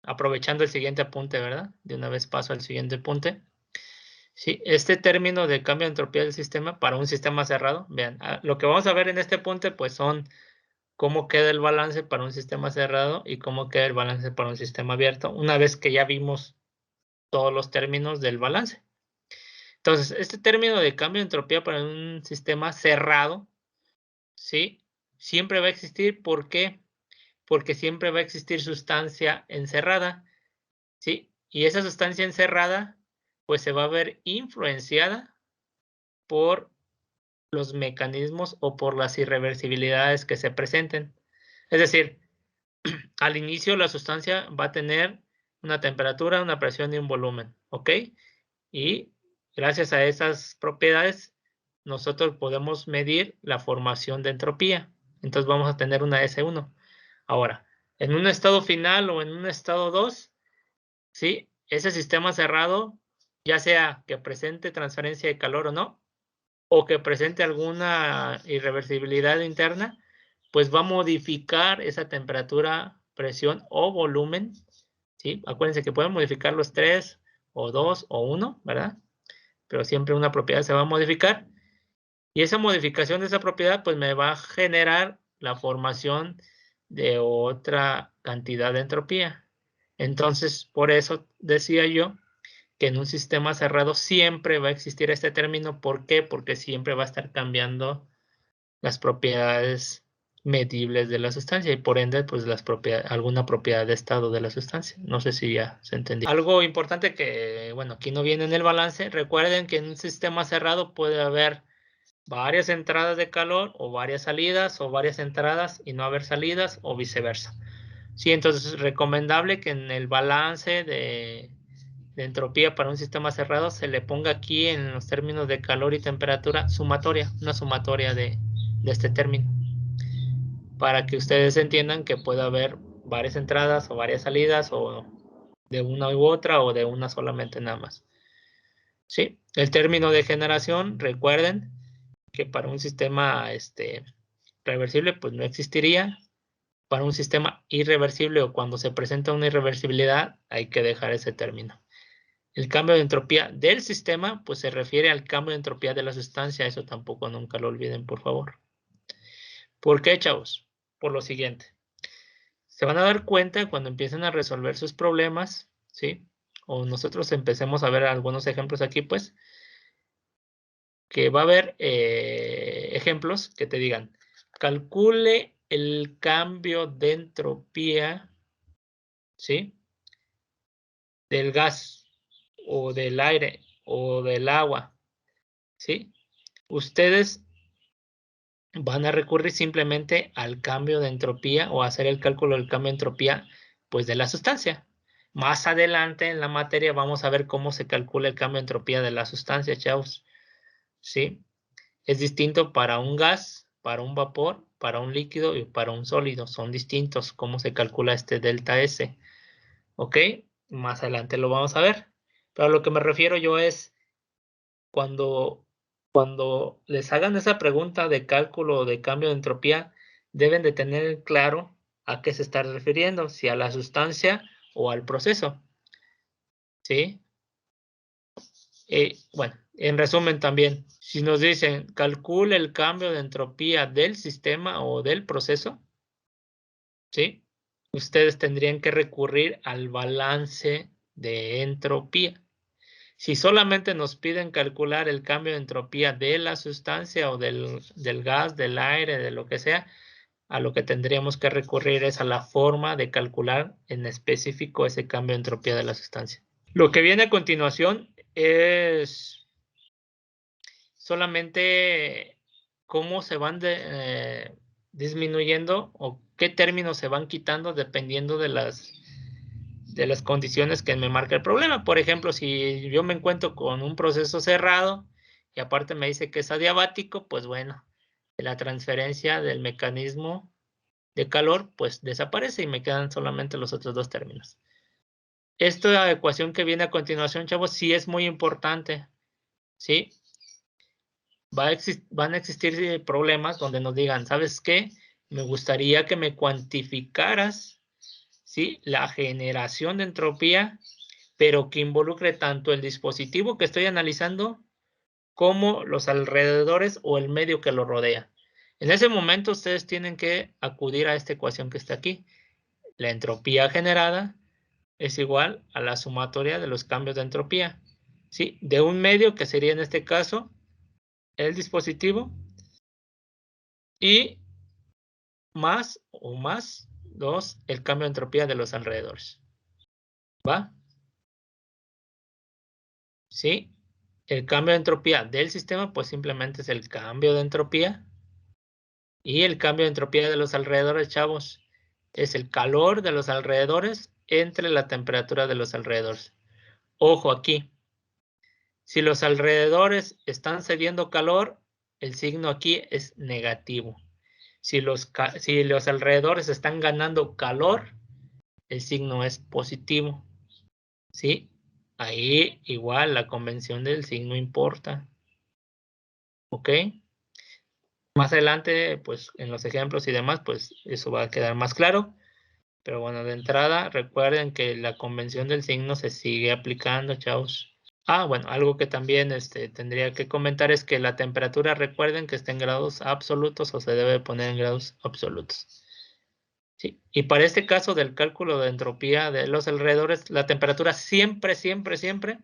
aprovechando el siguiente apunte, ¿verdad? De una vez paso al siguiente apunte. Sí, este término de cambio de entropía del sistema para un sistema cerrado, vean, lo que vamos a ver en este apunte, pues son cómo queda el balance para un sistema cerrado y cómo queda el balance para un sistema abierto, una vez que ya vimos todos los términos del balance. Entonces, este término de cambio de entropía para un sistema cerrado, ¿sí? Siempre va a existir. ¿Por qué? Porque siempre va a existir sustancia encerrada, ¿sí? Y esa sustancia encerrada, pues se va a ver influenciada por los mecanismos o por las irreversibilidades que se presenten. Es decir, al inicio la sustancia va a tener una temperatura, una presión y un volumen, ¿ok? Y gracias a esas propiedades, nosotros podemos medir la formación de entropía. Entonces vamos a tener una S1. Ahora, en un estado final o en un estado 2, ¿sí? Ese sistema cerrado, ya sea que presente transferencia de calor o no, o que presente alguna irreversibilidad interna, pues va a modificar esa temperatura, presión o volumen, ¿sí? Acuérdense que pueden modificar los 3 o 2 o 1, ¿verdad? Pero siempre una propiedad se va a modificar. Y esa modificación de esa propiedad, pues me va a generar la formación de otra cantidad de entropía. Entonces, por eso decía yo que en un sistema cerrado siempre va a existir este término. ¿Por qué? Porque siempre va a estar cambiando las propiedades medibles de la sustancia y por ende, pues alguna propiedad de estado de la sustancia. No sé si ya se entendió. Algo importante que, bueno, aquí no viene en el balance. Recuerden que en un sistema cerrado puede haber varias entradas de calor o varias salidas o varias entradas y no haber salidas o viceversa. Sí, entonces es recomendable que en el balance de entropía para un sistema cerrado se le ponga aquí en los términos de calor y temperatura sumatoria, una sumatoria de este término, para que ustedes entiendan que puede haber varias entradas o varias salidas o de una u otra o de una solamente nada más. ¿Sí? El término de generación, recuerden que para un sistema reversible pues no existiría. Para un sistema irreversible o cuando se presenta una irreversibilidad hay que dejar ese término. El cambio de entropía del sistema pues se refiere al cambio de entropía de la sustancia. Eso tampoco nunca lo olviden, por favor. ¿Por qué, chavos? Por lo siguiente. Se van a dar cuenta cuando empiecen a resolver sus problemas, ¿sí? O nosotros empecemos a ver algunos ejemplos aquí, pues, que va a haber ejemplos que te digan, calcule el cambio de entropía, ¿sí? Del gas o del aire o del agua, ¿sí? Ustedes van a recurrir simplemente al cambio de entropía o hacer el cálculo del cambio de entropía, pues, de la sustancia. Más adelante en la materia vamos a ver cómo se calcula el cambio de entropía de la sustancia, chavos, ¿sí? Es distinto para un gas, para un vapor, para un líquido y para un sólido. Son distintos cómo se calcula este delta S. ¿Ok? Más adelante lo vamos a ver. Pero a lo que me refiero yo es cuando les hagan esa pregunta de cálculo o de cambio de entropía, deben de tener claro a qué se está refiriendo, si a la sustancia o al proceso. ¿Sí? Bueno, en resumen también, si nos dicen calcule el cambio de entropía del sistema o del proceso, ¿sí? Ustedes tendrían que recurrir al balance de entropía. Si solamente nos piden calcular el cambio de entropía de la sustancia o del gas, del aire, de lo que sea, a lo que tendríamos que recurrir es a la forma de calcular en específico ese cambio de entropía de la sustancia. Lo que viene a continuación es solamente cómo se van disminuyendo o qué términos se van quitando dependiendo de las condiciones que me marca el problema. Por ejemplo, si yo me encuentro con un proceso cerrado y aparte me dice que es adiabático, pues bueno, la transferencia del mecanismo de calor pues desaparece y me quedan solamente los otros dos términos. Esta ecuación que viene a continuación, chavos, sí es muy importante, ¿sí? Van a existir problemas donde nos digan, ¿sabes qué? Me gustaría que me cuantificaras ¿sí? La generación de entropía, pero que involucre tanto el dispositivo que estoy analizando como los alrededores o el medio que lo rodea. En ese momento ustedes tienen que acudir a esta ecuación que está aquí. La entropía generada es igual a la sumatoria de los cambios de entropía, ¿sí? De un medio que sería en este caso el dispositivo y más 2 el cambio de entropía de los alrededores. ¿Va? ¿Sí? El cambio de entropía del sistema pues simplemente es el cambio de entropía y el cambio de entropía de los alrededores, chavos, es el calor de los alrededores entre la temperatura de los alrededores. Ojo aquí, si los alrededores están cediendo calor, el signo aquí es negativo. Si los alrededores están ganando calor, el signo es positivo. ¿Sí? Ahí igual la convención del signo importa. ¿Ok? Más adelante, pues en los ejemplos y demás, pues eso va a quedar más claro. Pero bueno, de entrada, recuerden que la convención del signo se sigue aplicando, chavos. Bueno, algo que también tendría que comentar es que la temperatura, recuerden que está en grados absolutos o se debe poner en grados absolutos. ¿Sí? Y para este caso del cálculo de entropía de los alrededores, la temperatura siempre, siempre, siempre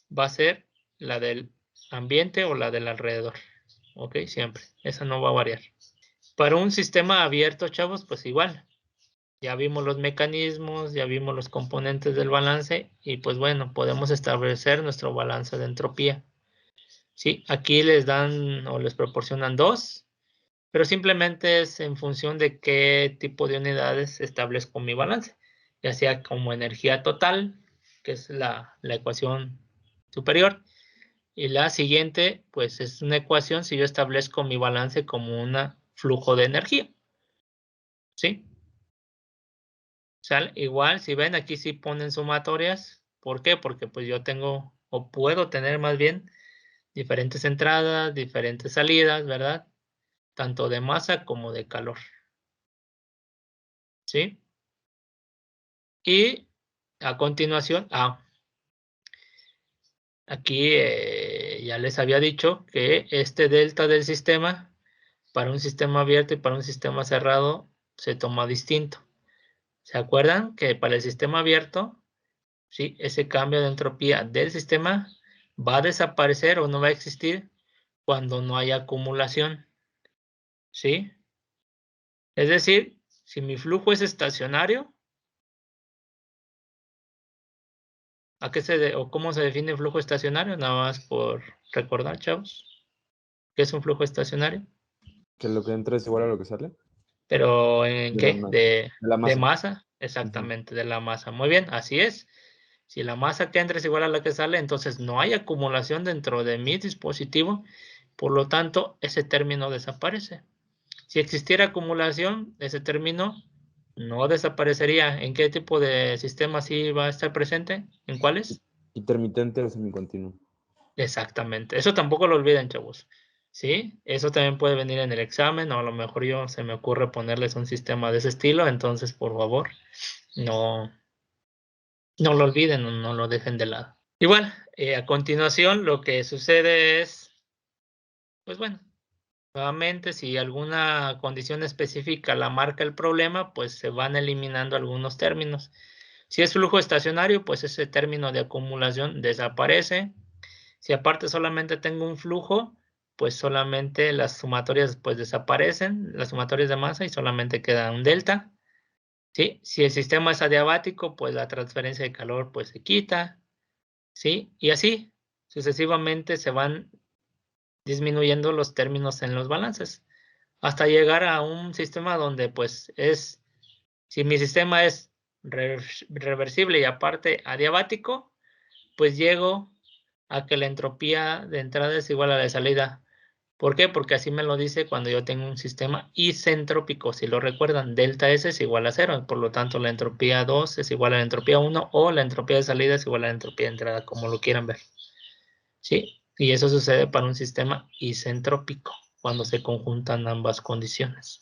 va a ser la del ambiente o la del alrededor. ¿Ok? Siempre. Esa no va a variar. Para un sistema abierto, chavos, pues igual. Ya vimos los mecanismos, ya vimos los componentes del balance y pues bueno, podemos establecer nuestro balance de entropía. ¿Sí? Aquí les dan o les proporcionan 2, pero simplemente es en función de qué tipo de unidades establezco mi balance, ya sea como energía total, que es la ecuación superior, y la siguiente, pues es una ecuación si yo establezco mi balance como un flujo de energía. ¿Sí? ¿Sale? Igual, si ven, aquí sí ponen sumatorias. ¿Por qué? Porque pues yo tengo, o puedo tener más bien, diferentes entradas, diferentes salidas, ¿verdad? Tanto de masa como de calor. ¿Sí? Y a continuación, aquí ya les había dicho que este delta del sistema, para un sistema abierto y para un sistema cerrado, se toma distinto. ¿Se acuerdan que para el sistema abierto, sí, ese cambio de entropía del sistema va a desaparecer o no va a existir cuando no haya acumulación? ¿Sí? Es decir, si mi flujo es estacionario, o cómo se define el flujo estacionario? Nada más por recordar, chavos. ¿Qué es un flujo estacionario? Que lo que entra es igual a lo que sale. ¿Pero en De la qué? masa. De La masa. masa. Exactamente, de la masa. Muy bien, así es. Si la masa que entra es igual a la que sale, entonces no hay acumulación dentro de mi dispositivo. Por lo tanto, ese término desaparece. Si existiera acumulación, ese término no desaparecería. ¿En qué tipo de sistema sí va a estar presente? ¿En cuáles? Intermitente o semicontinuo. Exactamente. Eso tampoco lo olviden, chavos. ¿Sí? Eso también puede venir en el examen, o a lo mejor se me ocurre ponerles un sistema de ese estilo, entonces por favor, no, no lo olviden o no lo dejen de lado. Igual, a continuación lo que sucede es, pues bueno, nuevamente si alguna condición específica la marca el problema, pues se van eliminando algunos términos. Si es flujo estacionario, pues ese término de acumulación desaparece. Si aparte solamente tengo un flujo, pues solamente las sumatorias pues desaparecen, las sumatorias de masa y solamente queda un delta. ¿Sí? Si el sistema es adiabático, pues la transferencia de calor pues se quita. ¿Sí? Y así sucesivamente se van disminuyendo los términos en los balances hasta llegar a un sistema donde pues si mi sistema es reversible y aparte adiabático, pues llego a que la entropía de entrada es igual a la de salida. ¿Por qué? Porque así me lo dice cuando yo tengo un sistema isentrópico. Si lo recuerdan, delta S es igual a 0. Por lo tanto, la entropía 2 es igual a la entropía 1 o la entropía de salida es igual a la entropía de entrada, como lo quieran ver. ¿Sí? Y eso sucede para un sistema isentrópico, cuando se conjuntan ambas condiciones.